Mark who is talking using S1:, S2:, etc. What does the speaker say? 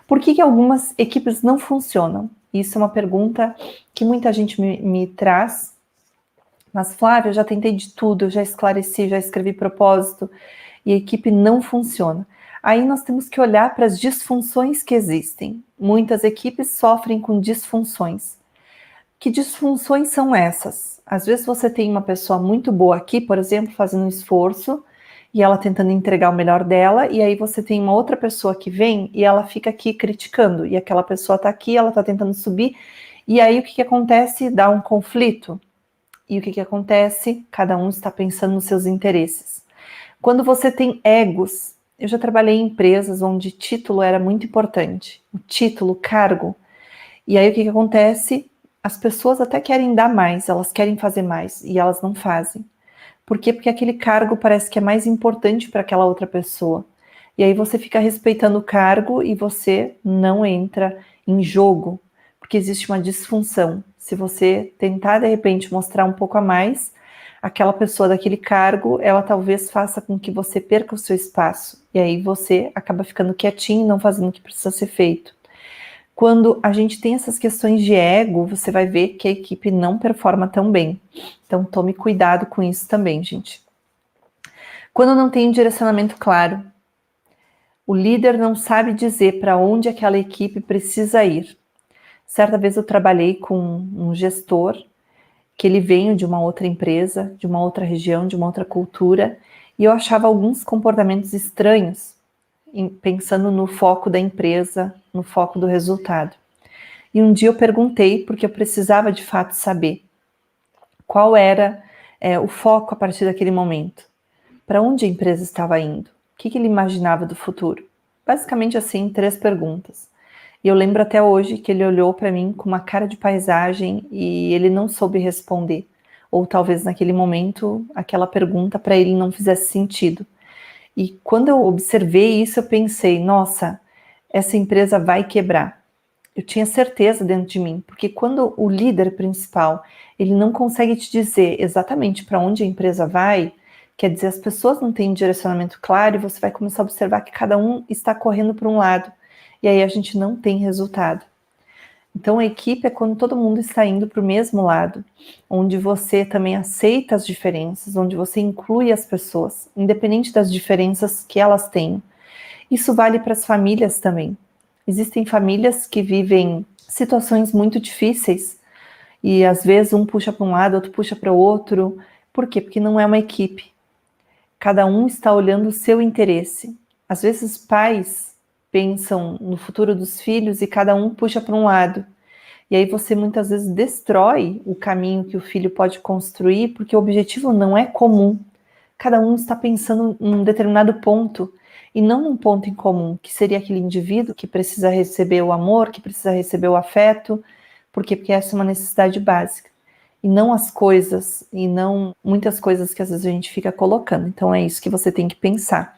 S1: Por que algumas equipes não funcionam? Isso é uma pergunta que muita gente me traz. Mas, Flávia, eu já tentei de tudo, eu já esclareci, já escrevi propósito, e a equipe não funciona. Aí nós temos que olhar para as disfunções que existem. Muitas equipes sofrem com disfunções. Que disfunções são essas? Às vezes você tem uma pessoa muito boa aqui, por exemplo, fazendo um esforço, e ela tentando entregar o melhor dela, e aí você tem uma outra pessoa que vem e ela fica aqui criticando, e aquela pessoa está aqui, ela está tentando subir, e aí o que acontece? Dá um conflito. E o que acontece? Cada um está pensando nos seus interesses. Quando você tem egos, eu já trabalhei em empresas onde título era muito importante, o título, cargo. E aí o que acontece? As pessoas até querem dar mais, elas querem fazer mais, e elas não fazem. Por quê? Porque aquele cargo parece que é mais importante para aquela outra pessoa. E aí você fica respeitando o cargo e você não entra em jogo, porque existe uma disfunção. Se você tentar, de repente, mostrar um pouco a mais, aquela pessoa daquele cargo, ela talvez faça com que você perca o seu espaço. E aí você acaba ficando quietinho e não fazendo o que precisa ser feito. Quando a gente tem essas questões de ego, você vai ver que a equipe não performa tão bem. Então tome cuidado com isso também, gente. Quando não tem um direcionamento claro, o líder não sabe dizer para onde aquela equipe precisa ir. Certa vez eu trabalhei com um gestor que ele veio de uma outra empresa, de uma outra região, de uma outra cultura, e eu achava alguns comportamentos estranhos, pensando no foco da empresa, no foco do resultado. E um dia eu perguntei, porque eu precisava de fato saber qual era o foco a partir daquele momento. Para onde a empresa estava indo? O que ele imaginava do futuro? Basicamente assim, 3 perguntas. E eu lembro até hoje que ele olhou para mim com uma cara de paisagem e ele não soube responder. Ou talvez naquele momento aquela pergunta para ele não fizesse sentido. E quando eu observei isso, eu pensei, nossa, essa empresa vai quebrar. Eu tinha certeza dentro de mim, porque quando o líder principal, ele não consegue te dizer exatamente para onde a empresa vai, quer dizer, as pessoas não têm um direcionamento claro e você vai começar a observar que cada um está correndo para um lado. E aí a gente não tem resultado. Então a equipe é quando todo mundo está indo para o mesmo lado, onde você também aceita as diferenças, onde você inclui as pessoas, independente das diferenças que elas têm. Isso vale para as famílias também. Existem famílias que vivem situações muito difíceis e às vezes um puxa para um lado, outro puxa para o outro. Por quê? Porque não é uma equipe. Cada um está olhando o seu interesse. Às vezes pais pensam no futuro dos filhos e cada um puxa para um lado. E aí você muitas vezes destrói o caminho que o filho pode construir porque o objetivo não é comum. Cada um está pensando em um determinado ponto e não num ponto em comum, que seria aquele indivíduo que precisa receber o amor, que precisa receber o afeto. Por quê? Porque essa é uma necessidade básica. E não as coisas, e não muitas coisas que às vezes a gente fica colocando. Então é isso que você tem que pensar.